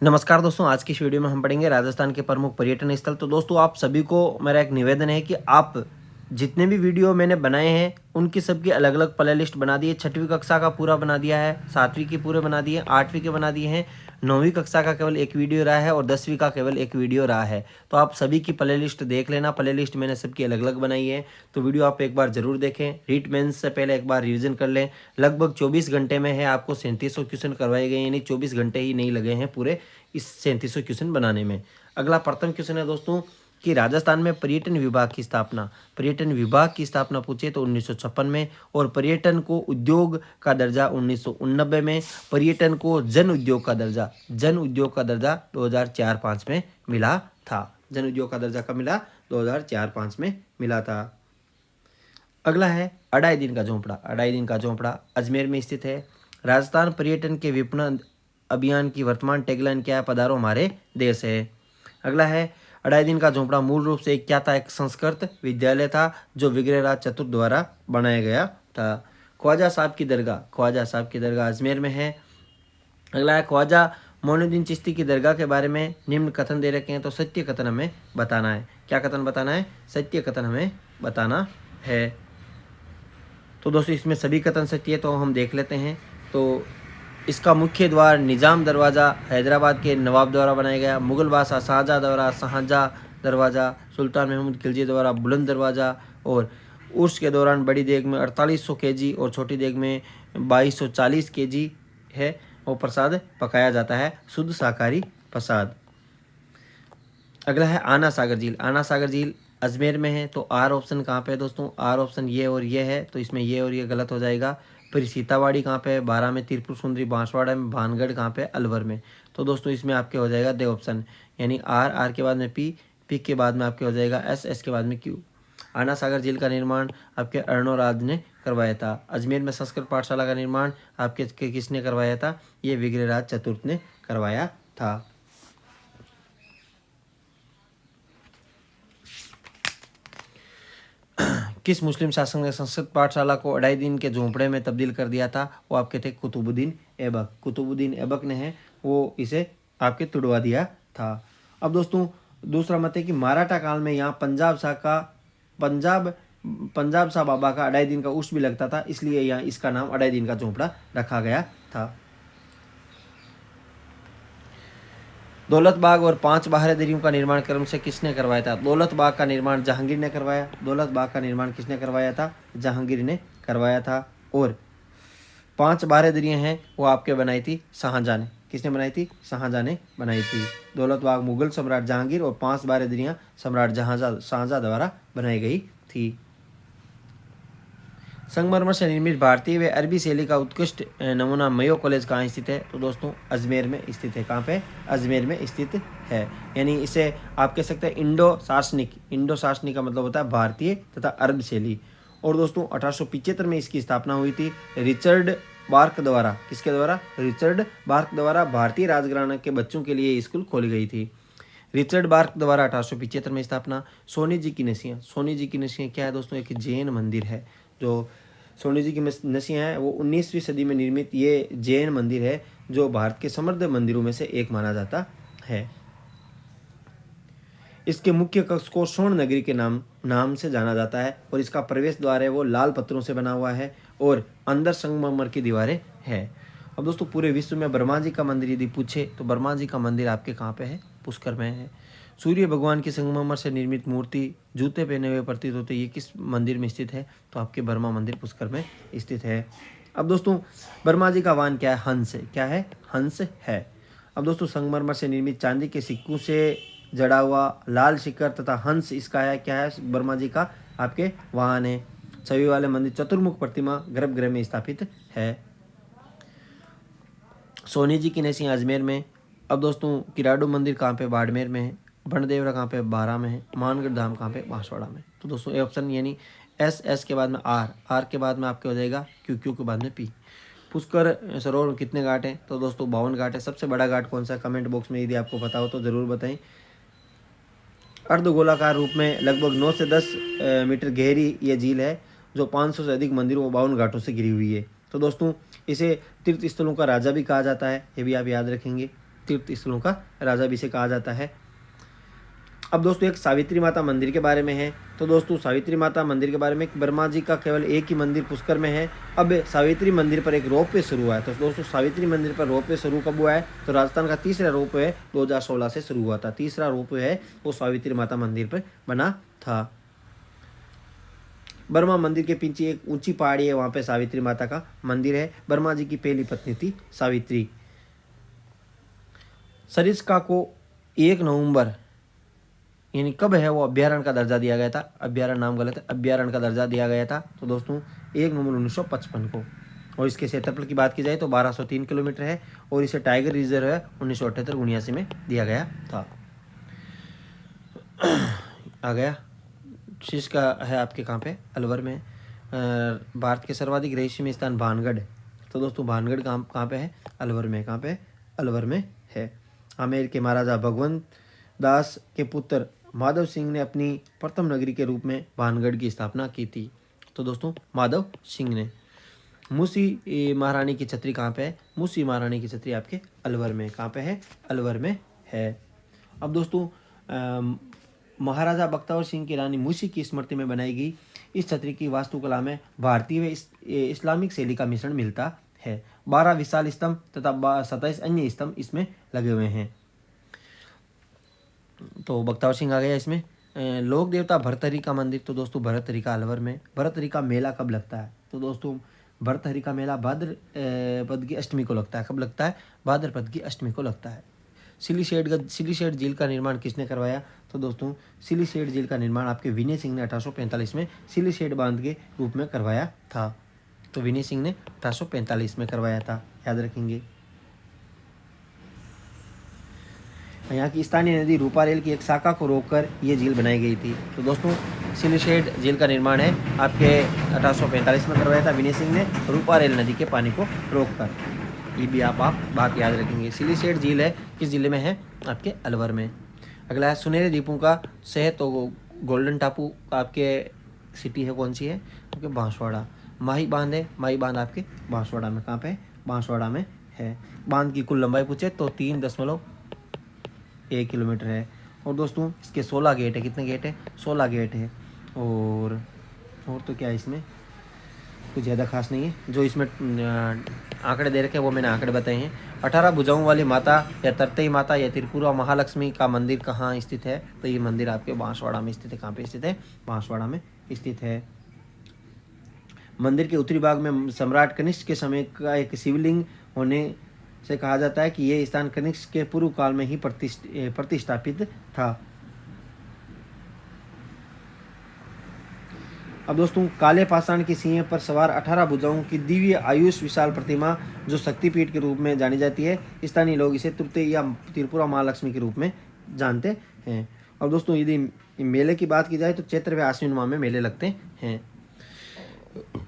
नमस्कार दोस्तों, आज की इस वीडियो में हम पढ़ेंगे राजस्थान के प्रमुख पर्यटन स्थल। तो दोस्तों, आप सभी को मेरा एक निवेदन है कि आप जितने भी वीडियो मैंने बनाए हैं उनकी सबकी अलग अलग प्ले लिस्ट बना दी है। 6वीं कक्षा का पूरा बना दिया है, 7वीं के पूरे बना दिए, 8वीं के बना दिए हैं, 9वीं कक्षा का केवल एक वीडियो रहा है और 10वीं का केवल एक वीडियो रहा है। तो आप सभी की प्ले लिस्ट देख लेना। प्ले लिस्ट मैंने सबकी अलग अलग बनाई है, तो वीडियो आप एक बार जरूर देखें। रीट मेंस से पहले एक बार रिविजन कर लें। लगभग 24 घंटे में है, आपको 3700 क्वेश्चन करवाए गए, यानी 24 घंटे ही नहीं लगे हैं पूरे इस 3700 क्वेश्चन बनाने में। अगला प्रथम क्वेश्चन है दोस्तों कि राजस्थान में पर्यटन विभाग की स्थापना। पर्यटन विभाग की स्थापना पूछे तो 1956 में, और पर्यटन को उद्योग का दर्जा 1989 में। पर्यटन को जन उद्योग का दर्जा 2004-5 में मिला था। जन उद्योग का दर्जा कब मिला? 2004-5 में मिला था। अगला है अढ़ाई दिन का झोंपड़ा। अढ़ाई दिन का झोंपड़ा अजमेर में स्थित है। राजस्थान पर्यटन के विपणन अभियान की वर्तमान टैगलाइन क्या है? पधारो हमारे देश है। अगला है अढ़ाई दिन का झोंपड़ा मूल रूप से क्या था? एक संस्कृत विद्यालय था जो विग्रहराज चतुर्थ द्वारा बनाया गया था। ख्वाजा साहब की दरगाह। ख्वाजा साहब की दरगाह अजमेर में है। अगला है ख्वाजा मोइनुद्दीन चिश्ती की दरगाह के बारे में निम्न कथन दे रखे हैं, तो सत्य कथन हमें बताना है। क्या कथन बताना है? सत्य कथन हमें बताना है। तो दोस्तों, इसमें सभी कथन सत्य है, तो हम देख लेते हैं। तो इसका मुख्य द्वार निज़ाम दरवाज़ा हैदराबाद के नवाब द्वारा बनाया गया। मुगल बादशाह शाहजहाँ द्वारा शाहजहाँ दरवाज़ा, सुल्तान महमूद खिलजी द्वारा बुलंद दरवाज़ा, और उर्स के दौरान बड़ी देग में 4800 केजी और छोटी देग में 2240 केजी है, और प्रसाद पकाया जाता है, शुद्ध शाकाहारी प्रसाद। अगला है आना सागर झील। आना सागर झील अजमेर में है। तो आर ऑप्शन कहाँ पे है दोस्तों? आर ऑप्शन ये और ये है, तो इसमें ये और ये गलत हो जाएगा। फिर सीतावाड़ी कहाँ पे है? बारह में। त्रिपुर सुंदरी बांसवाड़ा में। भानगढ़ कहाँ पे? अलवर में। तो दोस्तों, इसमें आपके हो जाएगा दे ऑप्शन, यानी आर, आर के बाद में पी, पी के बाद में आपके हो जाएगा एस, एस के बाद में क्यू। आना सागर झील का निर्माण आपके अर्णोराज ने करवाया था। अजमेर में संस्कृत पाठशाला का निर्माण आपके किसने करवाया था? ये विग्रहराज चतुर्थ ने करवाया था। किस मुस्लिम शासक ने संस्कृत पाठशाला को अढ़ाई दिन के झोंपड़े में तब्दील कर दिया था? वो आपके थे कुतुबुद्दीन ऐबक। कुतुबुद्दीन ऐबक ने है वो इसे आपके तुड़वा दिया था। अब दोस्तों, दूसरा मत है कि मराठा काल में यहाँ पंजाब शाह बाबा का अढ़ाई दिन का उर्स भी लगता था, इसलिए यहाँ इसका नाम अढ़ाई दिन का झोंपड़ा रखा गया था। दौलत बाग और 5 बाहरदरियों का निर्माण क्रम से किसने करवाया था? दौलत बाग का निर्माण जहांगीर ने करवाया। दौलत बाग का निर्माण किसने करवाया था? जहांगीर ने करवाया था। और 5 बाहरदरियाँ हैं वो आपके बनाई थी शाहजहाँ ने। किसने बनाई थी? शाहजहाँ ने बनाई थी। दौलत बाग मुगल सम्राट जहांगीर और 5 बाहरदरियाँ सम्राट शाहजहाँ द्वारा बनाई गई थी। संगमरमर से निर्मित भारतीय व अरबी शैली का उत्कृष्ट नमूना मयो कॉलेज कहाँ स्थित है? तो दोस्तों, अजमेर में स्थित है। कहाँ पे? अजमेर में स्थित है। यानी इसे आप कह सकते हैं इंडो शासनिक। इंडो शासनिक का मतलब होता है भारतीय तथा अरब शैली। और दोस्तों, 1875 में इसकी स्थापना हुई थी रिचर्ड बार्क द्वारा। किसके द्वारा? रिचर्ड बार्क द्वारा। भारतीय राजघराने के बच्चों के लिए स्कूल खोली गई थी। रिचर्ड बार्क द्वारा 1875 में स्थापना। सोनी जी की नसियाँ। सोनी जी की नसियाँ क्या है दोस्तों? एक जैन मंदिर है। जो सोनी जी की नसियाँ है वो 19वीं सदी में निर्मित ये जैन मंदिर है, जो भारत के समृद्ध मंदिरों में से एक माना जाता है। इसके मुख्य कक्ष को स्वर्ण नगरी के नाम से जाना जाता है, और इसका प्रवेश द्वार है वो लाल पत्थरों से बना हुआ है, और अंदर संगमरमर की दीवारें हैं। अब दोस्तों, पूरे विश्व में ब्रह्मा जी का मंदिर यदि पूछे तो ब्रह्मा जी का मंदिर आपके कहाँ पे है? पुष्कर में है। सूर्य भगवान की संगमरमर से निर्मित मूर्ति जूते पहने हुए प्रतीत होते, ये किस मंदिर में स्थित है? तो आपके ब्रह्मा मंदिर पुष्कर में स्थित है। अब दोस्तों, ब्रह्मा जी का वाहन क्या है? हंस है। क्या है? हंस है। अब दोस्तों, संगमरमर से निर्मित चांदी के सिक्कों से जड़ा हुआ लाल शिखर तथा हंस इसका है क्या है? ब्रह्मा जी का आपके वाहन है। छवि वाले मंदिर चतुर्मुख प्रतिमा गर्भगृह में स्थापित है। सोनी जी की नसियाँ अजमेर में। अब दोस्तों, किराडू मंदिर कहाँ पे? बाड़मेर में है। बनदेवरा कहाँ पे? बारा में है। मानगढ़ धाम कहाँ पे? बांसवाड़ा में। तो दोस्तों, ए ऑप्शन यानी एस, एस के बाद में आर, आर के बाद में आपके हो जाएगा क्यू, क्यू के बाद में पी। पुष्कर सरोवर कितने घाट हैं? तो दोस्तों 52 घाट है। सबसे बड़ा घाट कौन सा है? कमेंट बॉक्स में यदि आपको पता हो तो ज़रूर बताएं। अर्धगोलाकार रूप में लगभग 9 से 10 मीटर गहरी ये झील है, जो 500 से अधिक मंदिरों व 52 घाटों से घिरी हुई है। तो दोस्तों, इसे तीर्थ स्थलों का राजा भी कहा जाता है, ये भी आप याद रखेंगे। तीर्थ स्थलों का राजा भी इसे कहा जाता है। अब दोस्तों एक सावित्री माता मंदिर के बारे में है। तो दोस्तों सावित्री माता मंदिर के बारे में, ब्रह्मा जी का केवल एक ही मंदिर पुष्कर में है। अब सावित्री मंदिर पर एक रोप वे शुरू हुआ है। तो दोस्तों सावित्री मंदिर पर रोप वे शुरू कब हुआ है? तो राजस्थान का तीसरा रोप वे 2016 से शुरू हुआ था। तीसरा रोप वे है वो सावित्री माता मंदिर पर बना था। बर्मा मंदिर के पीछे एक ऊंची पहाड़ी है, वहाँ पे सावित्री माता का मंदिर है। बर्मा जी की पहली पत्नी थी सावित्री। सरिस्का को 1 नवंबर यानी कब है वो अभ्यारण्य का दर्जा दिया गया था? अभ्यारण्य नाम गलत है, अभ्यारण्य का दर्जा दिया गया था तो दोस्तों 1 नवंबर 1955 को। और इसके क्षेत्रफल की बात की जाए तो 1203 किलोमीटर है और इसे टाइगर रिजर्व है 1978-79 में दिया गया था। आ गया शीर्ष का है आपके कहाँ पे? अलवर में। भारत के सर्वाधिक रहस्यमय स्थान भानगढ़। तो दोस्तों भानगढ़ कहाँ पे है? अलवर में। कहाँ पे? अलवर में है। आमेर के महाराजा भगवंत दास के पुत्र माधव सिंह ने अपनी प्रथम नगरी के रूप में भानगढ़ की स्थापना की थी। तो दोस्तों माधव सिंह ने। मूसी महारानी की छतरी कहाँ पे है? मूसी महारानी की छतरी आपके अलवर में। कहाँ पे है? अलवर में है। अब दोस्तों महाराजा बख्तावर सिंह की रानी मूसी की स्मृति में बनाई गई इस छतरी की वास्तुकला में भारतीय व इस्लामिक शैली का मिश्रण मिलता है। 12 विशाल स्तंभ तथा 27 अन्य स्तंभ इसमें लगे हुए हैं। तो बख्तावर सिंह आ गया इसमें। लोक देवता भरतहरि का मंदिर। तो दोस्तों भरतहरि का अलवर में। भरतहरि का मेला कब लगता है? तो दोस्तों भरतहरि का मेला भाद्रपद की अष्टमी को लगता है। कब लगता है? भाद्रपद की अष्टमी को लगता है। सिलीशेड झील का निर्माण किसने करवाया? तो दोस्तों सिलीशेड झील का निर्माण आपके विनय सिंह ने 1845 में सिलीशेड बांध के रूप में करवाया था। तो विनय सिंह ने 1845 में करवाया था, याद रखेंगे। यहाँ की स्थानीय नदी रूपारेल की एक शाखा को रोककर ये झील बनाई गई थी। तो दोस्तों सिलीशेड झील का निर्माण है आपके 1845 में करवाया था विनय सिंह ने, रूपारेल नदी के पानी को रोककर। ये भी आप बात याद रखेंगे। सिलीशेड झील है किस जिले में है? आपके अलवर में। अगला है सुनहरे द्वीपों का शहर। तो गोल्डन टापू आपके सिटी है, कौन सी है? आपके बांसवाड़ा। माही बांध है, माही बांध आपके बांसवाड़ा में। कहाँ पे है? बांसवाड़ा में है। बांध की कुल लंबाई पूछे तो 3.1 किलोमीटर है। और दोस्तों इसके 16 गेट है। कितने गेट है? 16 गेट है। और तो क्या है इसमें? कुछ ज़्यादा खास नहीं है। जो इसमें आंकड़े दे रखे हैं वो मैंने आंकड़े बताए हैं। 18 भुजाओं वाली माता या तरतेई माता या त्रिपुरा महालक्ष्मी का मंदिर कहाँ स्थित है? तो ये मंदिर आपके बांसवाड़ा में स्थित है। कहाँ पे स्थित है? बांसवाड़ा में स्थित है। मंदिर के उत्तरी भाग में सम्राट कनिष्क के समय का एक शिवलिंग होने से कहा जाता है कि यह स्थान कनिष्क के पूर्व काल में ही प्रतिष्ठापित था। अब दोस्तों काले पाषाण की सिंह पर सवार 18 भुजाओं की दिव्य आयुष विशाल प्रतिमा जो शक्तिपीठ के रूप में जानी जाती है, स्थानीय लोग इसे तृतीय या त्रिपुरा महालक्ष्मी के रूप में जानते हैं। और दोस्तों यदि मेले की बात की जाए तो चैत्र व आश्विन माह में मेले लगते हैं।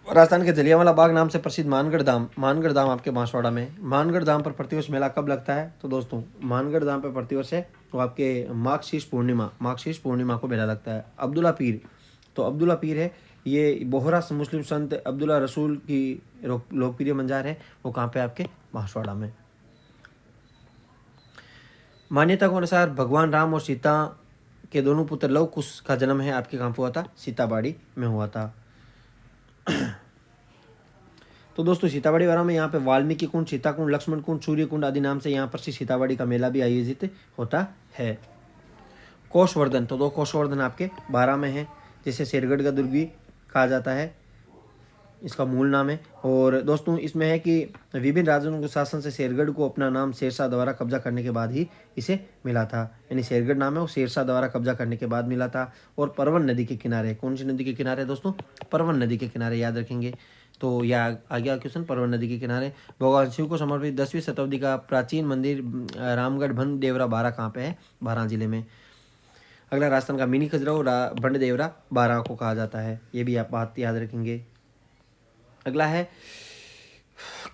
राजस्थान के जलियांवाला बाग नाम से प्रसिद्ध मानगढ़ धाम आपके बांसवाड़ा में। मानगढ़ धाम पर प्रतिवर्ष मेला कब लगता है? तो दोस्तों मानगढ़ धाम पर प्रतिवर्ष है तो आपके माघ शीर्ष पूर्णिमा को मेला लगता है। अब्दुल्ला पीर। तो अब्दुल्ला पीर है ये बोहरा मुस्लिम संत अब्दुल्ला रसूल की लोकप्रिय मंजार है। वो कहाँ पे? आपके बांसवाड़ा में। मान्यता के अनुसार भगवान राम और सीता के दोनों पुत्र लव कुश का जन्म है आपके कहाँ पे हुआ था? सीताबाड़ी में हुआ था। तो दोस्तों सीताबाड़ी वाला में यहाँ पे वाल्मीकि कुंड, सीता कुंड, लक्ष्मण कुंड, सूर्य कुंड आदि नाम से यहाँ पर सीताबाड़ी का मेला भी आयोजित होता है। कोषवर्धन। तो 2 कोषवर्धन आपके 12 में है, जिसे शेरगढ़ का दुर्ग भी कहा जाता है, इसका मूल नाम है। और दोस्तों इसमें है कि विभिन्न राजाओं के शासन से शेरगढ़ को अपना नाम शेरशाह द्वारा कब्जा करने के बाद ही इसे मिला था। यानी शेरगढ़ नाम है वो शेरशाह द्वारा कब्जा करने के बाद मिला था। और परवन नदी के किनारे। कौन सी नदी के किनारे दोस्तों? परवन नदी के किनारे, याद रखेंगे। तो यह आ गया क्वेश्चन, परवन नदी के किनारे। भगवान शिव को समर्पित 10वीं शताब्दी का प्राचीन मंदिर रामगढ़ भंड देवरा बारा कहाँ पे है? बारां जिले में। अगला राजस्थान का मिनी खजुराहो भंड देवरा बारां को कहा जाता है। ये भी आप बात याद रखेंगे। अगला है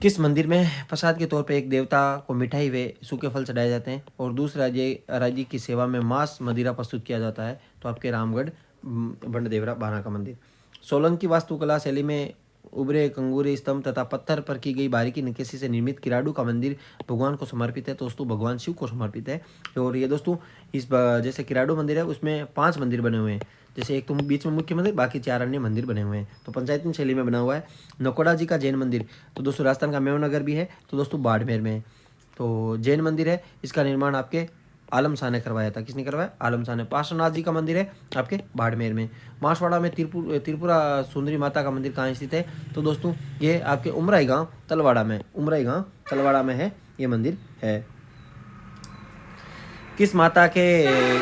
किस मंदिर में प्रसाद के तौर पे एक देवता को मिठाई व सूखे फल चढ़ाए जाते हैं और दूसरे राज्य की सेवा में मांस मदिरा प्रस्तुत किया जाता है? तो आपके रामगढ़ भंड देवरा बारां का मंदिर। सोलंकी वास्तुकला शैली में उभरे कंगूरे स्तंभ तथा पत्थर पर की गई बारीकी नक्काशी से निर्मित किराडू का मंदिर भगवान को समर्पित है। तो दोस्तों भगवान शिव को समर्पित है। और ये दोस्तों जैसे किराडू मंदिर है उसमें 5 मंदिर बने हुए हैं। जैसे एक तो बीच में मुख्य मंदिर, बाकी 4 अन्य मंदिर बने हुए हैं। तो पंचायती शैली में बना हुआ है। नकोड़ा जी का जैन मंदिर, तो दोस्तों राजस्थान का मेवनगर भी है, तो दोस्तों बाड़मेर में है। तो जैन मंदिर है, इसका निर्माण आपके आलम शाह ने करवाया था। किसने करवाया? आलम शाह ने। पार्श्वनाथ जी का मंदिर है आपके बाड़मेर में। मासवाड़ा में त्रिपुरा सुंदरी माता का मंदिर कहाँ स्थित है? तो दोस्तों ये आपके उमराई गांव तलवाड़ा में, उमराई गांव तलवाड़ा में है ये मंदिर है। किस माता के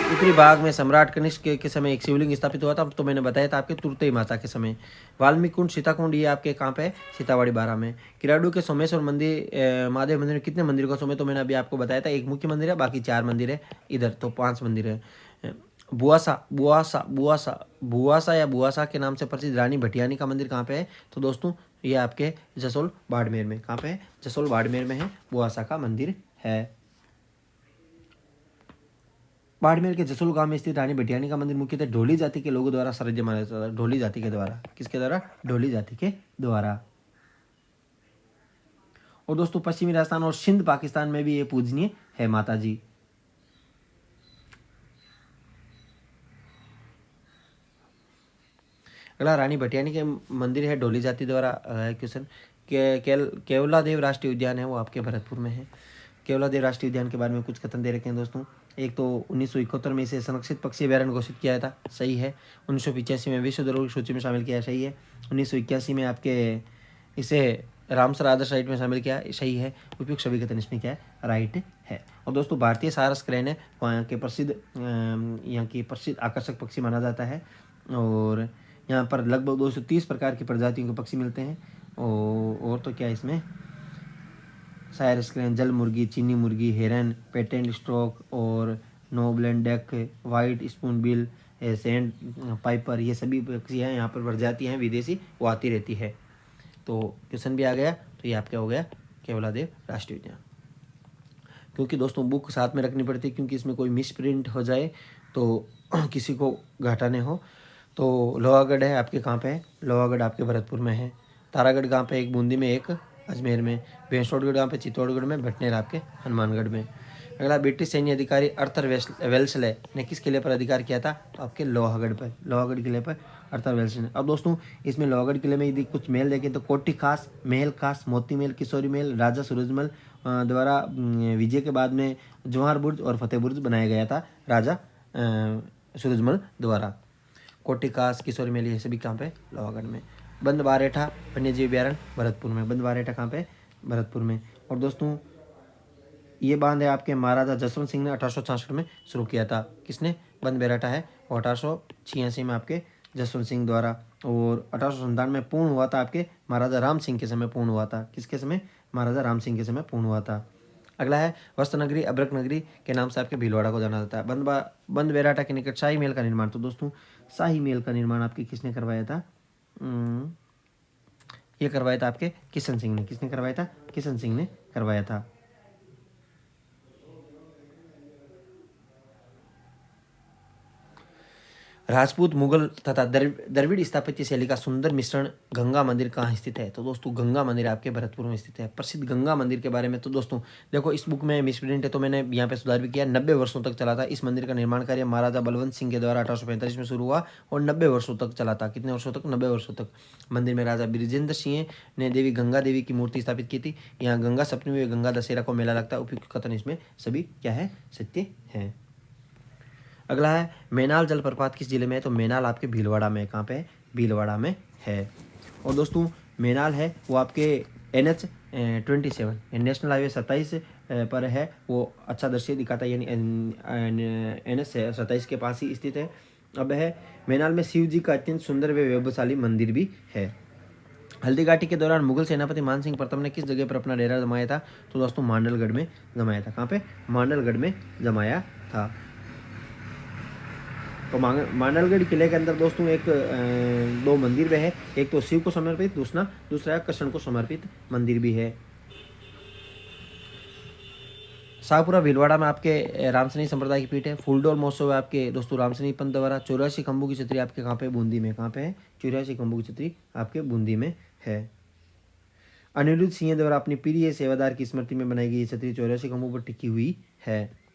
उत्तरी भाग में सम्राट कनिष्क के समय एक शिवलिंग स्थापित हुआ था? तो मैंने बताया था आपके तुरतई माता के समय। वाल्मीकि कुंड सीताकुंड ये आपके कहाँ पे है? सीतावाड़ी 12 में। किराडू के सोमेश्वर मंदिर महादेव मंदिर में कितने मंदिर का समय? तो मैंने अभी आपको बताया था, एक मुख्य मंदिर है, बाकी 4 मंदिर है इधर, तो 5 मंदिर है। बुआसा बुआसा बुआसा बुआसा या बुआसा के नाम से प्रसिद्ध रानी भटियानी का मंदिर कहाँ पे है? तो दोस्तों ये आपके जसोल बाड़मेर में। कहाँ पे है? जसोल बाड़मेर में है, बुआसा का मंदिर है। बाड़मेर के जसोल गांव में स्थित रानी भटियानी का मंदिर मुख्यतः ढोली जाति के लोगों द्वारा साराज्य माना जाता था। ढोली जाति के द्वारा। किसके द्वारा? ढोली जाति के द्वारा। और दोस्तों पश्चिमी राजस्थान और सिंध पाकिस्तान में भी ये पूजनीय है माता जी। अगला रानी भटियानी के मंदिर है ढोली जाति द्वारा क्वेश्चन। केवला देव राष्ट्रीय उद्यान है वो आपके भरतपुर में है। केवला देव राष्ट्रीय उद्यान के बारे में कुछ कथन दे रखे हैं दोस्तों। एक तो 1971 में इसे संरक्षित पक्षी अभ्यारण्य घोषित किया था, सही है। 1985 में विश्व धरोहर सूची में शामिल किया, सही है। 1981 में आपके इसे रामसर आदर्श साइट में शामिल किया, सही है। उपयुक्त सभी कथन इसमें क्या है? राइट है। और दोस्तों भारतीय सारस क्रेन है, यहाँ की प्रसिद्ध आकर्षक पक्षी माना जाता है। और यहाँ पर लगभग 230 प्रकार की प्रजातियों के पक्षी मिलते हैं। और तो क्या इसमें? साइरस क्रेन, जल मुर्गी, चीनी मुर्गी, हेरन, पेटेंट स्ट्रोक और नोबलैंड duck, white spoonbill, sandpiper, ये सभी पक्षी हैं, यहाँ पर प्रजातियाँ हैं विदेशी, वो आती रहती है। तो क्वेश्चन भी आ गया। तो ये आपका हो गया केवलादेव राष्ट्रीय उद्यान। क्योंकि दोस्तों बुक साथ में रखनी पड़ती है, क्योंकि इसमें कोई मिस प्रिंट हो जाए तो किसी को घाटा नहीं हो। तो लोहागढ़ है आपके कहाँ पे है? लोहागढ़ आपके भरतपुर में है। तारागढ़ कहाँ पे? एक बूंदी में, एक अजमेर में। भैंसोड़गढ़ कहाँ पे? चित्तौड़गढ़ में। भटनेर आपके हनुमानगढ़ में। अगला ब्रिटिश सैन्य अधिकारी अर्थर वेल्सले ने किस किले पर अधिकार किया था? तो आपके लोहागढ़ पर, लोहागढ़ किले पर अर्थर वेल्सले ने। अब दोस्तों इसमें लोहागढ़ किले में यदि कुछ महल देखें तो कोठी खास, महल खास, मोती महल, किशोरी महल, राजा सूरजमल द्वारा विजय के बाद में जवाहर बुर्ज और फतेह बुर्ज बनाया गया था राजा सूरजमल द्वारा। कोठी खास, किशोरी महल, ये सभी कहाँ पे? लोहागढ़ में। बंद बारेठा वन्यजीव अभ्यारण्य भरतपुर में। बंद बारेठा कहाँ पे? भरतपुर में। और दोस्तों ये बांध है आपके महाराजा जसवंत सिंह ने 1866 में शुरू किया था। किसने? बंद बेराटा है और 1886 में आपके जसवंत सिंह द्वारा। और 1897 में पूर्ण हुआ था आपके महाराजा राम सिंह के समय पूर्ण हुआ था। किसके समय? महाराजा राम सिंह के समय पूर्ण हुआ था। अगला है वस्त्र नगरी अब्रक नगरी के नाम से आपके भीलवाड़ा को जाना जाता है। बंद बेराटा के निकट शाही महल का निर्माण। तो दोस्तों शाही महल का निर्माण आपके किसने करवाया था? ये करवाया था आपके किशन सिंह ने। किसने करवाया था? किशन सिंह ने करवाया था। राजपूत, मुगल तथा द्रविड़ स्थापत्य शैली का सुंदर मिश्रण गंगा मंदिर कहाँ स्थित है? तो दोस्तों गंगा मंदिर आपके भरतपुर में स्थित है। प्रसिद्ध गंगा मंदिर के बारे में तो दोस्तों देखो इस बुक में मिसप्रिंट है, तो मैंने यहाँ पे सुधार भी किया। 90 वर्षों तक चला था इस मंदिर का निर्माण कार्य महाराजा बलवंत सिंह के द्वारा 1845 में शुरू हुआ और 90 वर्षों तक चला था। कितने वर्षों तक? 90 वर्षों तक। मंदिर में राजा बिरजेंद्र सिंह ने देवी गंगा देवी की मूर्ति स्थापित की थी। यहाँ गंगा सप्तमी व गंगा दशहरा को मेला लगता है। उपयुक्त कथन इसमें सभी क्या है? सत्य है। अगला है मैनाल जलप्रपात किस जिले में है? तो मैनाल आपके भीलवाड़ा में। कहाँ पे है? भीलवाड़ा में है। और दोस्तों मैनाल है वो आपके NH 27 नेशनल हाईवे 27 पर है। वो अच्छा दृश्य दिखाता है, यानी NH 27 के पास ही स्थित है। अब है मैनाल में शिव जी का अत्यंत सुंदर व वैभवशाली मंदिर भी है। हल्दी घाटी के दौरान मुगल सेनापति मान सिंह प्रथम ने किस जगह पर अपना डेरा जमाया था? तो दोस्तों मांडलगढ़ में जमाया था। कहाँ पे? मांडलगढ़ में जमाया था। तो मांडलगढ़ किले के अंदर दोस्तों एक 2 मंदिर भी है। एक तो शिव को समर्पित, दूसरा कृष्ण को समर्पित मंदिर भी है। शाहपुरा भीलवाड़ा में आपके रामसनी संप्रदाय की पीठ है। फूलडोल महोत्सव है आपके दोस्तों रामसनी पंथ द्वारा। 84 खंभों की छतरी आपके कहाँ पे? बूंदी में। कहाँ पे है? 84 खंभों की छतरी आपके बूंदी में है। अनिरुद्ध सिंह द्वारा अपनी प्रिय सेवादार की स्मृति में बनाई गई छतरी 84 खंभों पर टिकी हुई है।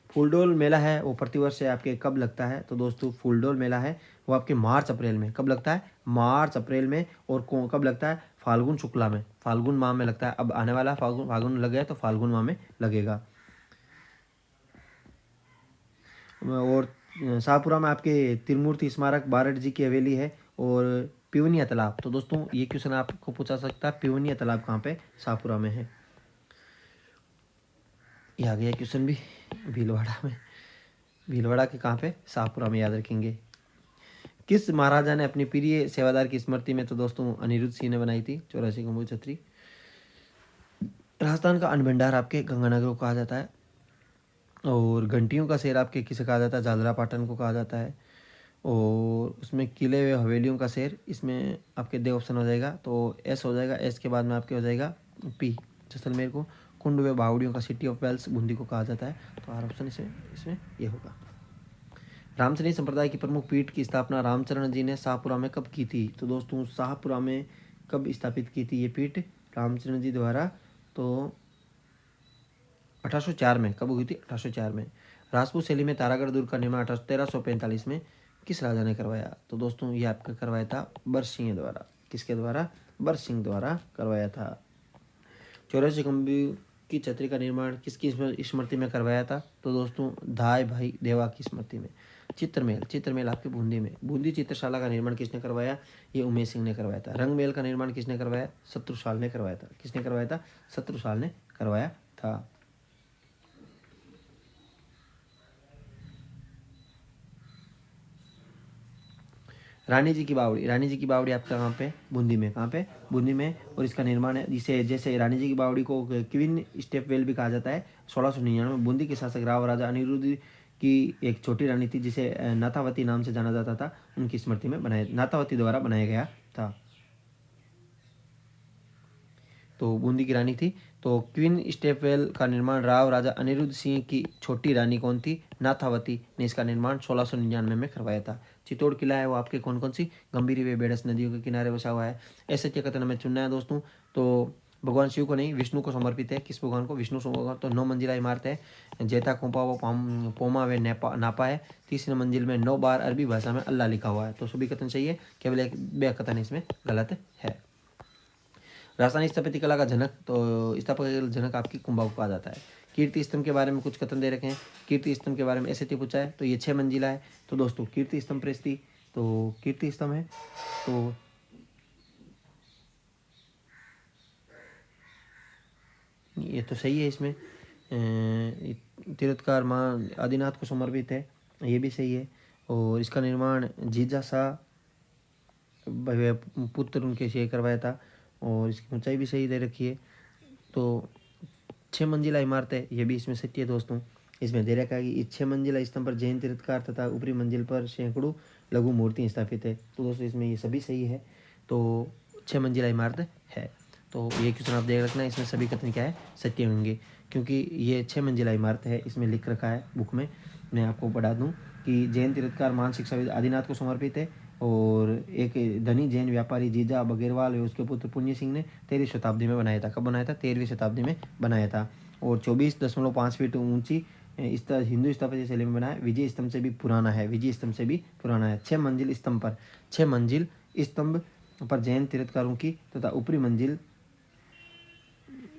फूलडोल मेला है वो प्रतिवर्ष है आपके कब लगता है? तो दोस्तों फूलडोल मेला है वो आपके मार्च अप्रैल में। कब लगता है? मार्च अप्रैल में। और कब लगता है? फाल्गुन शुक्ला में, फाल्गुन माह में लगता है। अब आने वाला फाल्गुन लग गया तो फाल्गुन माह में लगेगा। और शाहपुरा में आपके त्रिमूर्ति स्मारक, बारठ जी की हवेली है और पिवनिया तालाब। तो दोस्तों ये क्वेश्चन आपको पूछा सकता है, पिवनिया तालाब कहाँ पे? शाहपुरा में है। ये आ गया क्वेश्चन भी भीलवाड़ा में। भीलवाड़ा के कहाँ पे? शाहपुरा में, याद रखेंगे। किस महाराजा ने अपनी प्रिय सेवादार की स्मृति में? तो दोस्तों अनिरुद्ध सिंह ने बनाई थी 84 खंभों की छतरी। राजस्थान का अनभंडार आपके गंगानगर को कहा जाता है। और घंटियों का शहर आपके किसे कहा जाता है? झालरा पाटन को कहा जाता है। और उसमें किले व हवेलियों का शहर, इसमें आपके दे ऑप्शन हो जाएगा तो एस हो जाएगा। एस के बाद में आपके हो जाएगा पी, जैसलमेर को। कुंड व बावड़ियों का सिटी ऑफ वेल्स बूंदी को कहा जाता है। तो आर ऑप्शन इसमें ये होगा। रामचरणी संप्रदाय की प्रमुख पीठ की स्थापना रामचरण जी ने शाहपुरा में कब की थी? तो दोस्तों शाहपुरा में कब स्थापित की थी ये पीठ रामचरण जी द्वारा? तो 1804 में। कब हुई थी? 1804 में। राजपूत शैली में तारागढ़ दुर्ग का निर्माण 1345 में किस राजा ने करवाया? तो दोस्तों ये आपका करवाया था बरसिंह द्वारा। किसके द्वारा? बरसिंह द्वारा करवाया था। 84 खंभों की छतरी का निर्माण किसकी स्मृति में करवाया था? तो दोस्तों धाय भाई देवा की स्मृति में। चित्रमेल आपके बूंदी में। बूंदी चित्रशाला का निर्माण किसने करवाया? ये उमेश सिंह ने करवाया था। रंगमेल का निर्माण किसने करवाया? शत्रुसाल ने करवाया था। किसने करवाया था? शत्रुसाल ने करवाया था। रानी जी की बावड़ी। रानी जी की बावड़ी आपका कहाँ पे? बूंदी में। कहाँ पे? बूंदी में। और इसका निर्माण है जिसे जैसे रानी जी की बावड़ी को क्वीन स्टेपवेल भी कहा जाता है। 1699 में बूंदी के शासक राव राजा अनिरुद्ध की एक छोटी रानी थी जिसे नाथावती नाम से जाना जाता था, उनकी स्मृति में बनाया, नाथावती द्वारा बनाया गया था। तो बूंदी की रानी थी। तो क्वीन स्टेपवेल का निर्माण राव राजा अनिरुद्ध सिंह की छोटी रानी कौन थी? नाथावती ने इसका निर्माण 1699 में करवाया था। चित्तौड़ किला है वो आपके कौन कौन सी? गंभीरी व बेडस नदियों के किनारे बसा हुआ है। ऐसे क्या कथन हमें चुनना है दोस्तों? तो भगवान शिव को नहीं, विष्णु को समर्पित है। किस भगवान को? विष्णु भगवान। तो 9 मंजिला इमारत है। जेता कोपा व पोमा व नापा है। तीसरी मंजिल में 9 बार अरबी भाषा में अल्लाह लिखा हुआ है। तो सभी कथन सही है, केवल एक बे कथन इसमें गलत है। राजस्थानी स्थापत्य कला का जनक, तो स्थापत्य जनक आपकी कुंभा को कहा जाता है। कीर्ति स्तंभ के बारे में कुछ कथन दे रखे हैं। कीर्ति स्तंभ के बारे में ऐसे पूछा है तो ये 6 मंजिला है। तो दोस्तों कीर्ति स्तंभ प्रेस्ती, तो कीर्ति स्तंभ है। तो ये तो सही है। इसमें तिरथकार माँ आदिनाथ को समर्पित है, ये भी सही है। और इसका निर्माण जीजा शाह पुत्र उनके से करवाया था। और इसकी ऊंचाई भी सही दे रखी है। तो 6 मंजिला इमारत है, ये भी इसमें सत्य है दोस्तों। इसमें दे रखा है कि इस 6 मंजिला स्तंभ पर जैन तीर्थकार तथा ऊपरी मंजिल पर सैकड़ों लघु मूर्तियाँ स्थापित है। तो दोस्तों इसमें ये सभी सही है। तो 6 मंजिला इमारत है। तो ये क्वेश्चन आप देख रखना, इसमें सभी कथन क्या है? सत्य होंगे, क्योंकि ये 6 मंजिला इमारत है। इसमें लिख रखा है बुक में, मैं आपको पढ़ा दूँ कि जैन तीर्थकार मान शिक्षाविद आदिनाथ को समर्पित है। और एक धनी जैन व्यापारी जीजा बगेरवाल उसके पुत्र पुण्य सिंह ने 13वीं शताब्दी में बनाया था। कब बनाया था? 13वीं शताब्दी में बनाया था। और 24.5 फीट ऊंची इस हिंदू स्थापत्य शैली में बना है। विजय स्तंभ से भी पुराना है। विजय स्तंभ से भी पुराना है। 6 मंजिल स्तंभ पर, 6 मंजिल स्तंभ पर जैन तीर्थकारों की तथा ऊपरी मंजिल,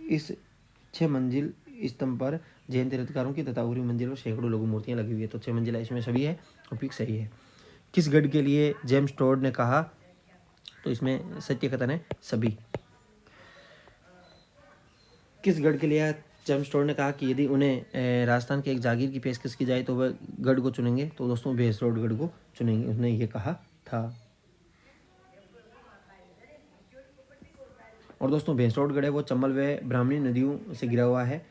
इस 6 मंजिल स्तंभ पर जैन तीर्थकारों की तथा ऊपरी मंजिल पर सैकड़ों लघु मूर्तियां लगी हुई है। तो 6 मंजिला इसमें सभी है, टॉपिक सही है। किस गढ़ के लिए जेम्स टोड ने कहा? तो इसमें सत्य कथन है सभी। किस गढ़ के लिए जेम्स टोड ने कहा कि यदि उन्हें राजस्थान के एक जागीर की पेशकश की जाए तो वह गढ़ को चुनेंगे? तो दोस्तों भैंसरोड गढ़ को चुनेंगे, उसने ये कहा था। और दोस्तों भैंसरोडगढ़ है वो चंबल व ब्राह्मणी नदियों से घिरा हुआ है।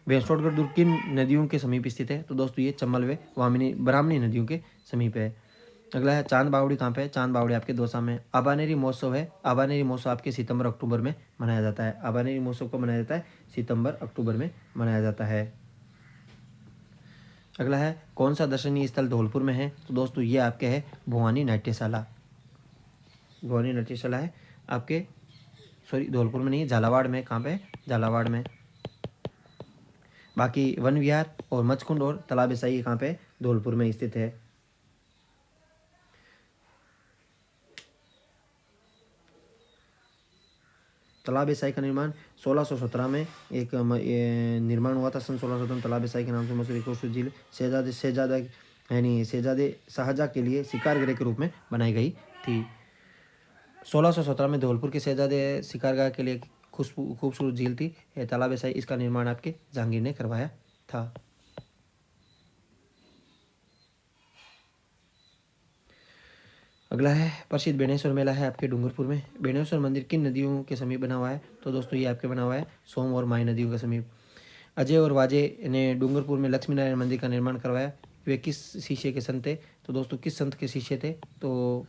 भैंसरोडगढ़ दुर्ग किन नदियों के समीप स्थित है? तो दोस्तों ये चंबल व ब्राह्मणी नदियों के समीप है। अगला है चांद बावड़ी कहाँ पे है? चांद बावड़ी आपके दौसा में। आबानेरी महोत्सव है, आबानेरी महोत्सव आपके सितंबर अक्टूबर में मनाया जाता है। आबानेरी महोत्सव को मनाया जाता है सितंबर अक्टूबर में मनाया जाता है। अगला है कौन सा दर्शनीय स्थल धौलपुर में है? तो दोस्तों ये आपके है भवानी नाट्यशाला। भवानी नाट्यशाला है आपके, सॉरी धौलपुर में नहीं है, झालावाड़ में। कहाँ पे? झालावाड़ में। बाकी वन विहार और मचकुंड और तालाब ईसाई कहाँ पे? धौलपुर में स्थित है। तालाब ईसाई का निर्माण 1617 में एक निर्माण हुआ था। सन 1617 में तालाब ईसाई के नाम से मशहूर एक खूबसूरत झील शहजादा यानी शहजादे शाहजहाँ के लिए शिकारगृह के रूप में बनाई गई थी। 1617 में धौलपुर के शहजादे शिकारगाह के लिए खूबसूरत झील थी तालाब ईसाई। इसका निर्माण आपके जहांगीर ने करवाया था। अगला है प्रसिद्ध बेणेश्वर मेला है आपके डूंगरपुर में। बेणेश्वर मंदिर किन नदियों के समीप बना हुआ है? तो दोस्तों ये आपके बना हुआ है सोम और माई नदियों के समीप। अजय और वाजे ने डूंगरपुर में लक्ष्मी नारायण मंदिर का निर्माण करवाया। वे किस शिष्य के संत थे? तो दोस्तों किस संत के शिष्य थे? तो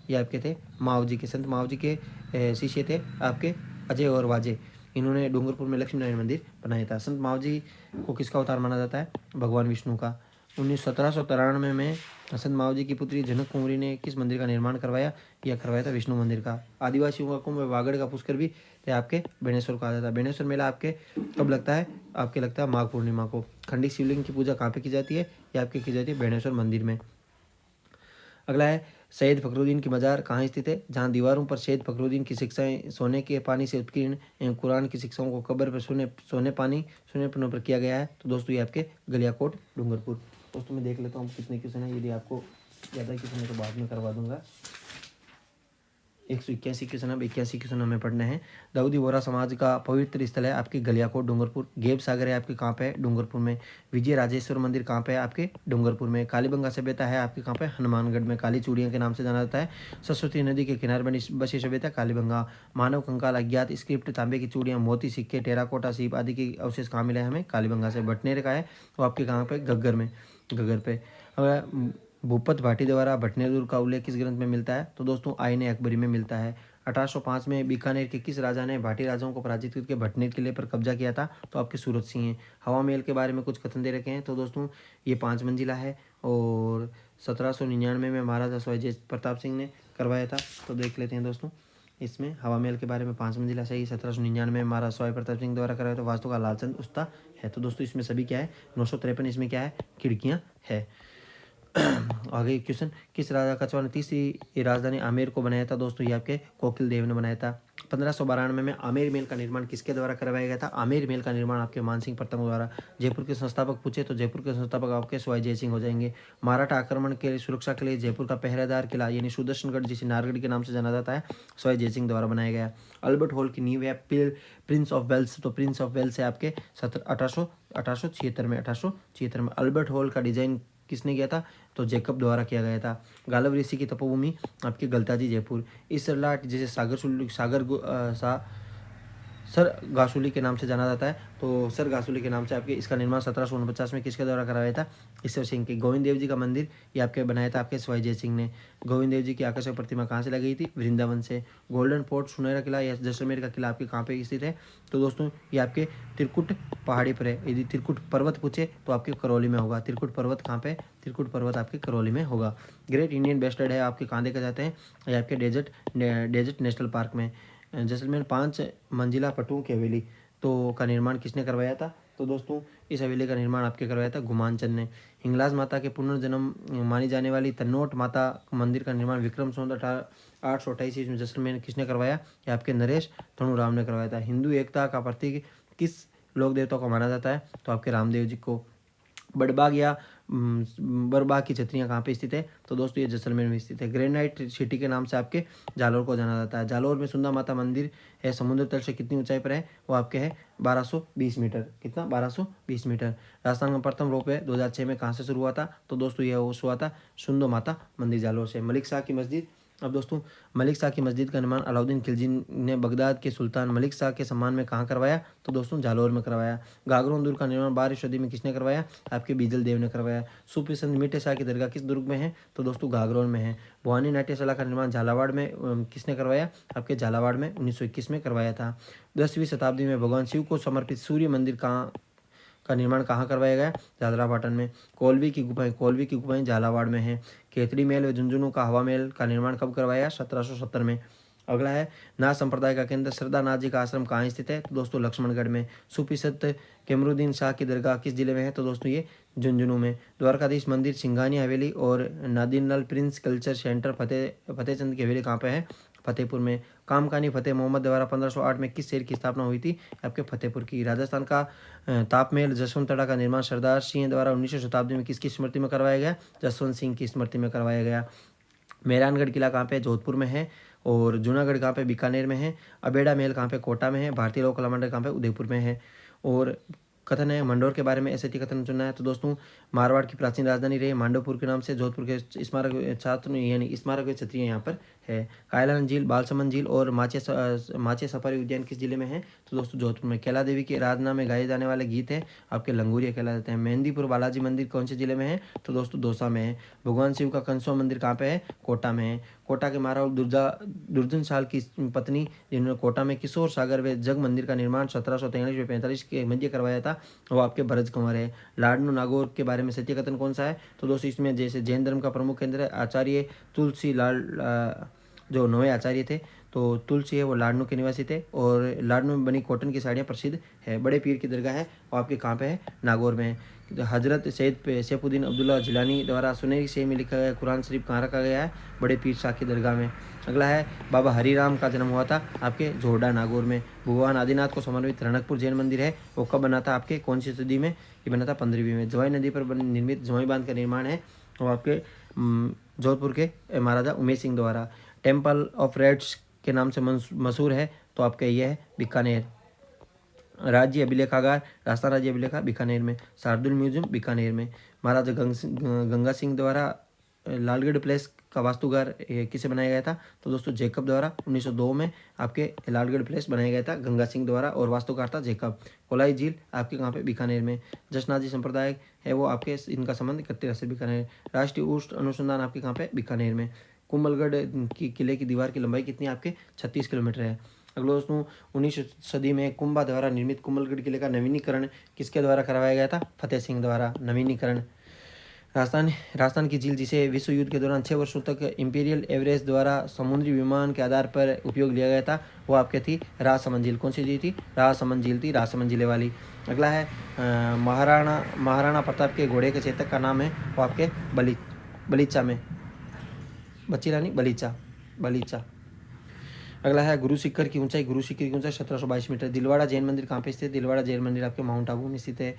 ये आपके थे माव जी के, संत माव जी के शिष्य थे आपके अजय और वाजे। इन्होंने डूंगरपुर में लक्ष्मी नारायण मंदिर बनाया था। संत माव जी को किसका अवतार माना जाता है? भगवान विष्णु का। 1793 में संत माव जी की पुत्री जनक कुंवरी ने किस मंदिर का निर्माण करवाया? यह करवाया था विष्णु मंदिर का। आदिवासियों का कुंभ वागड़ का पुष्कर भी आपके बेणेश्वर को आ जाता है। बेणेश्वर मेला आपके कब लगता है? आपके लगता है माघ पूर्णिमा को। खंडित शिवलिंग की पूजा कहाँ पे की जाती है? ये आपके की जाती है बेणेश्वर मंदिर में। अगला है सैयद फखरुद्दीन की मज़ार कहाँ स्थित है? जहाँ दीवारों पर सैयद फखरुद्दीन की शिक्षाएं सोने के पानी से उत्कीर्ण एवं कुरान की शिक्षाओं को कब्र पर सोने पन्नों पर किया गया है। तो दोस्तों ये आपके गलियाकोट डूंगरपुर। दोस्तों मैं देख लेता हूँ कितने क्वेश्चन है, यदि आपको ज़्यादा क्वेश्चन है तो बाद में करवा दूंगा। 181 क्वेश्चन, अब 81 क्वेश्चन हमें पढ़ने हैं। दाऊदी बोहरा समाज का पवित्र स्थल है आपके गलियाकोट डूंगरपुर। गेब सागर है आपके कहाँ पे है? डूंगरपुर में। विजय राजेश्वर मंदिर कहाँ पे है? आपके डूंगरपुर में। कालीबंगा सभ्यता है आपके कहाँ पे? हनुमानगढ़ में। काली चूड़ियाँ के नाम से जाना जाता है। सरस्वती नदी के किनारे बनी बसी सभ्यता कालीबंगा। मानव कंकाल, अज्ञात स्क्रिप्ट, तांबे की चूड़ियाँ, मोती, सिक्के, टेराकोटा, सीप आदि के अवशेष कहाँ मिले हमें? कालीबंगा से। भटनेर का है वो आपके कहाँ पे? घग्गर में, घग्गर पे। भूपत भाटी द्वारा भटनेर का उल्लेख किस ग्रंथ में मिलता है? तो दोस्तों आईने अकबरी में मिलता है। 1805 में बीकानेर के किस राजा ने भाटी राजाओं को पराजित करके भटनेर किले पर कब्जा किया था? तो आपके सूरत सिंह हैं। हवा महल के बारे में कुछ कथन दे रखे हैं। तो दोस्तों ये 5 मंजिला है और 1799 में महाराजा सयाजी प्रताप सिंह ने करवाया था। तो देख लेते हैं दोस्तों इसमें हवा महल के बारे में 5 मंजिला सही 1799 में महाराजा सवाई प्रताप सिंह द्वारा करवाया था। वास्तु का लालचंद उस्ता है। तो दोस्तों इसमें सभी क्या है? 953 इसमें क्या है? खिड़कियाँ है। आगे क्वेश्चन, किस राजा कछवार ने तीसरी राजधानी आमेर को बनाया था? दोस्तों ये आपके कोकिल देव ने बनाया था। 1592 में आमेर महल का निर्माण किसके द्वारा करवाया गया था? आमेर महल का निर्माण आपके मानसिंह प्रथम द्वारा। जयपुर के संस्थापक पूछे तो जयपुर के संस्थापक आपके सवाई जय सिंह हो जाएंगे। मराठा आक्रमण के सुरक्षा के लिए जयपुर का पहरेदार किला यानी सुदर्शनगढ़ जिसे नारगढ़ के नाम से जाना जाता है सवाई जय सिंह द्वारा बनाया गया। अल्बर्ट हॉल की नींव है प्रिंस ऑफ वेल्स। तो प्रिंस ऑफ वेल्स है आपके 1876 में। अल्बर्ट हॉल का डिजाइन किसने किया था? तो जैकब द्वारा किया गया था। गालव ऋषि की तपोभूमि आपकी गलताजी जयपुर। इस लाट जिसे सर गासुली के नाम से जाना जाता है। तो सर गासुली के नाम से आपके इसका निर्माण 1749 में किसके द्वारा कराया था? ईश्वर सिंह के। गोविंद देव जी का मंदिर ये आपके बनाया था आपके सवाई जय सिंह ने। गोविंद देव जी की आकर्षक प्रतिमा कहाँ से लगाई थी? वृंदावन से। गोल्डन फोर्ट सुनहरा किला या जैसलमेर का किला आपके कहाँ पे स्थित है? तो दोस्तों ये आपके त्रिकुट पहाड़ी पर है। यदि त्रिकुट पर्वत पूछे तो आपके करौली में होगा। त्रिकुट पर्वत कहाँ पे? त्रिकुट पर्वत आपके करौली में होगा। ग्रेट इंडियन बेस्टर्ड है आपके कहाँ देखा जाते हैं? ये आपके डेजर्ट नेशनल पार्क में। जैसलमेर 5 मंजिला पटुओं की हवेली तो का निर्माण किसने करवाया था? तो दोस्तों इस हवेली का निर्माण आपके करवाया था गुमान चंद ने। हिंगलाज माता के पुनर्जन्म मानी जाने वाली तन्नोट माता मंदिर का निर्माण विक्रम संवत 828 ईस्वी में जैसलमेर किसने करवाया? ये आपके नरेश तणुराम ने करवाया था। हिंदू एकता का प्रतीक किस लोक देवता को माना जाता है? तो आपके रामदेव जी को। बड़बाग या बरबाग की छतरियाँ कहाँ पे स्थित है? तो दोस्तों ये जैसलमेर में स्थित है। ग्रेनाइट सिटी के नाम से आपके जालौर को जाना जाता है। जालौर में सुंदा माता मंदिर है, समुद्र तल से कितनी ऊंचाई पर है? वो आपके है 1220 मीटर। कितना? 1220 मीटर। राजस्थान का प्रथम रोपवे 2006 में कहाँ से शुरू हुआ था? तो दोस्तों यह हुआ था सुंदो माता मंदिर जालौर से। मलिक शाह की मस्जिद, अब दोस्तों मलिक शाह की मस्जिद का निर्माण अलाउद्दीन खिलजी ने बगदाद के सुल्तान मलिक शाह के सम्मान में कहाँ करवाया? तो दोस्तों जालौर में करवाया। गागरोन दुर्ग का निर्माण 12वीं सदी में किसने करवाया? आपके बीजल देव ने करवाया। सूफी संत मीठे शाह की दरगाह किस दुर्ग में है? तो दोस्तों गागरोन में है। भवानी नाट्यशाला का निर्माण झालावाड़ में किसने करवाया? आपके झालावाड़ में 1921 में करवाया था। 10वीं शताब्दी में भगवान शिव को समर्पित सूर्य मंदिर कहाँ का निर्माण कहाँ करवाया गया? झालरापाटन में। कोलवी की गुफाएं झालावाड़ में है। खेतड़ी महल व झुंझुनू का हवा महल का निर्माण कब करवाया? 1770 में। अगला है नाथ संप्रदाय का केंद्र श्रद्धा नाथ जी का आश्रम कहाँ स्थित है? तो दोस्तों लक्ष्मणगढ़ में। सुफीसत कैमरुद्दीन शाह की दरगाह किस जिले में है? तो दोस्तों ये झुंझुनू में। द्वारकाधीश मंदिर सिंघानी हवेली और नादिनलाल प्रिंस कल्चर सेंटर फतेहचंद की हवेली कहाँ पे है? फतेहपुर में। कामकानी फतेह मोहम्मद द्वारा 1508 में किस शहर की स्थापना हुई थी? आपके फतेहपुर की। राजस्थान का तापमहल जसवंतड़ा का निर्माण सरदार सिंह द्वारा 19वीं शताब्दी में किसकी स्मृति में करवाया गया? जसवंत सिंह की स्मृति में करवाया गया। मेहरानगढ़ किला कहाँ पे? जोधपुर में है। और जूनागढ़ कहाँ पे? बीकानेर में है। अबेड़ा महल कहाँ पे? कोटा में है। भारतीय लोक कला मंडल कहाँ पे? उदयपुर में है। और कथन है मंडोर के बारे में ऐसे कथन चुनना है। तो दोस्तों मारवाड़ की प्राचीन राजधानी रही मांडवपुर के नाम से। जोधपुर के स्मारक छात्र यानी स्मारक क्षत्रिय यहाँ पर है। कायलान झील, बालसमंद झील और माचे सफारी उद्यान किस जिले में है? तो दोस्तों जोधपुर में। कैला देवी की आराधना में गाए जाने वाले गीत है आपके लंगूरिया कहलाते हैं। मेहंदीपुर बालाजी मंदिर कौन से जिले में है? तो दोस्तों दौसा में है। भगवान शिव का कंसो मंदिर कहाँ पे है? कोटा में है। कोटा के महाराज दुर्जन साल की पत्नी जिन्होंने कोटा में किशोर सागर व जग मंदिर का निर्माण 1743-45 के मध्य करवाया था वो आपके भरत कंवर है। लाडनू नागौर के बारे में सत्य कथन कौन सा है? तो दोस्तों इसमें जैसे जैन धर्म का प्रमुख केंद्र है आचार्य तुलसी लाल जो नवे आचार्य थे तो तुलसी है वो लाडनू के निवासी थे और लाडनू में बनी कॉटन की साड़ियाँ प्रसिद्ध है। बड़े पीर की दरगाह है वो आपके कहाँ पे है? नागौर में है। हजरत सैयद सैफुद्दीन अब्दुल्ला जिलानी द्वारा सुनहरी स्याही में लिखा गया कुरान शरीफ कहाँ रखा गया है? बड़े पीर शाह की दरगाह में। अगला है बाबा हरिराम का जन्म हुआ था आपके जोड़ा नागौर में। भगवान आदिनाथ को समर्पित रणकपुर जैन मंदिर है वो कब बना था? आपके कौन सी सदी में? ये बना था 15वीं में। जवाई नदी पर निर्मित जवाई बांध का निर्माण है वो आपके जोधपुर के महाराजा उमेश सिंह द्वारा। टेम्पल ऑफ रेड्स के नाम से मशहूर है तो आपका ये है बीकानेर। राज्य अभिलेखागार राजस्थान राज्य अभिलेखा बीकानेर में। शार्दुल म्यूजियम बीकानेर में। महाराजा गंगा सिंह द्वारा लालगढ़ प्लेस का वास्तुकार किसे बनाया गया था? तो दोस्तों जेकब द्वारा 1902 में आपके लालगढ़ प्लेस बनाया गया था गंगा सिंह द्वारा और वास्तुकार था जेकब। कोलाई झील आपके कहाँ पे? बीकानेर में। जशनाजी संप्रदाय है वो आपके इनका संबंध 31 से बीकानेर। राष्ट्रीय ऊष्ट अनुसंधान आपके कहाँ पे? बीकानेर में। कुंभलगढ़ की किले की दीवार की लंबाई कितनी है? आपके 36 किलोमीटर है। अगले दोस्तों 19वीं सदी में कुंभा द्वारा निर्मित कुंभलगढ़ किले का नवीनीकरण किसके द्वारा करवाया गया था? फतेह सिंह द्वारा नवीनीकरण। राजस्थान की झील जिसे विश्व युद्ध के दौरान 6 वर्षों तक इंपीरियल एवरेस्ट द्वारा समुद्री विमान के आधार पर उपयोग लिया गया था वो आपके थी राजसमंद झील। कौन सी झील थी? राजसमंद झील थी, राजसमंद जिले वाली। अगला है महाराणा प्रताप के घोड़े के चेतक का नाम है वो आपके बलीचा में। बच्ची रानी बलीचा। अगला है गुरु शिखर की ऊंचाई 1722 मीटर। दिलवाड़ा जैन मंदिर कहाँ पे स्थित है? दिलवाड़ा जैन मंदिर आपके माउंट आबू में स्थित है।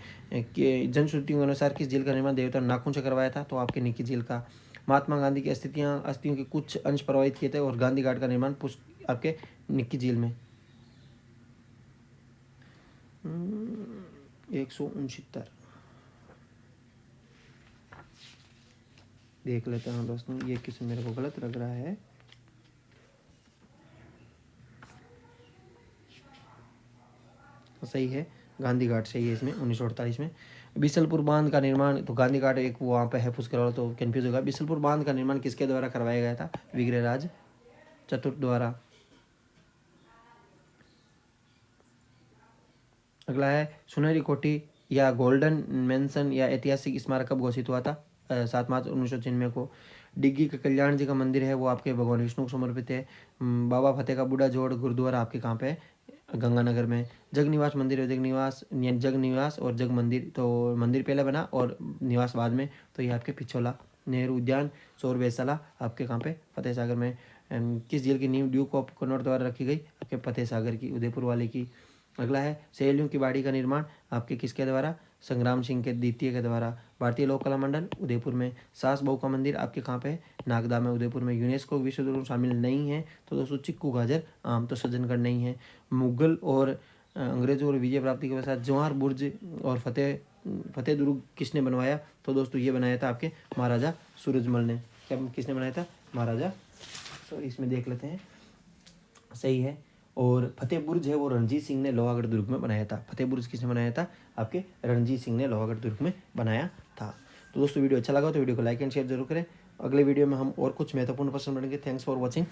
जनश्रुतियों के अनुसार किस झील का निर्माण देवता नाखून से करवाया था? तो आपके निकी झील का। महात्मा गांधी की अस्थियों के कुछ अंश प्रवाहित किए थे और गांधी घाट का निर्माण आपके निकी झील में। 169 देख लेते हैं दोस्तों ये किसी मेरे को गलत लग रहा है। सही है गांधी घाट सही है इसमें 1948 में। बिसलपुर बांध का निर्माण तो गांधी घाट एक वहाँ पे है पुष्कर तो कंफ्यूज होगा। बिसलपुर बांध का निर्माण किसके द्वारा करवाया गया था? विग्रहराज चतुर्थ द्वारा। अगला है सुनहरी कोठी या गोल्डन मेंशन या ऐतिहासिक स्मारक कब घोषित हुआ था? 7 मार्च 1996 को। डिग्गी का कल्याण जी का मंदिर है वो आपके भगवान विष्णु को समर्पित है। बाबा फतेह का बूढ़ा जोड़ गुरुद्वारा आपके कहाँ पे है? गंगानगर में। जगनिवास मंदिर है जगनिवास और जग मंदिर तो मंदिर पहले बना और निवास बाद में तो ये आपके पिछोला। नेहरू उद्यान सौर वेधशाला आपके कहाँ पे? फतेह सागर में। किस झील की नींव ड्यूक ऑफ कन्नौज द्वारा रखी गई? आपके फतेह सागर की उदयपुर वाले की। अगला है सहेलियों की बाड़ी का निर्माण आपके किसके द्वारा? संग्राम सिंह के द्वितीय के द्वारा। भारतीय लोक कला मंडल उदयपुर में। सास बहू का मंदिर आपके कहाँ पे है? नागदा में उदयपुर में। यूनेस्को विश्व धरोहर शामिल नहीं है तो दोस्तों चिक्कू गाजर आम तो सज्जनगढ़ नहीं है। मुगल और अंग्रेजों और विजय प्राप्ति के पश्चात जवाहर बुर्ज और फतेह दुर्ग किसने बनवाया? तो दोस्तों ये बनाया था आपके महाराजा सूरजमल ने। क्या किसने बनाया था? महाराजा सॉरी इसमें देख लेते हैं सही है। और फतेह बुर्ज है वो रणजीत सिंह ने लोहागढ़ दुर्ग में बनाया था। फतेह बुर्ज किसने बनाया था? आपके रणजीत सिंह ने लोहागढ़ दुर्ग में बनाया था। तो दोस्तों वीडियो अच्छा लगा तो वीडियो को लाइक एंड शेयर जरूर करें। अगले वीडियो में हम और कुछ महत्वपूर्ण प्रश्न पढ़ेंगे। Thanks for watching.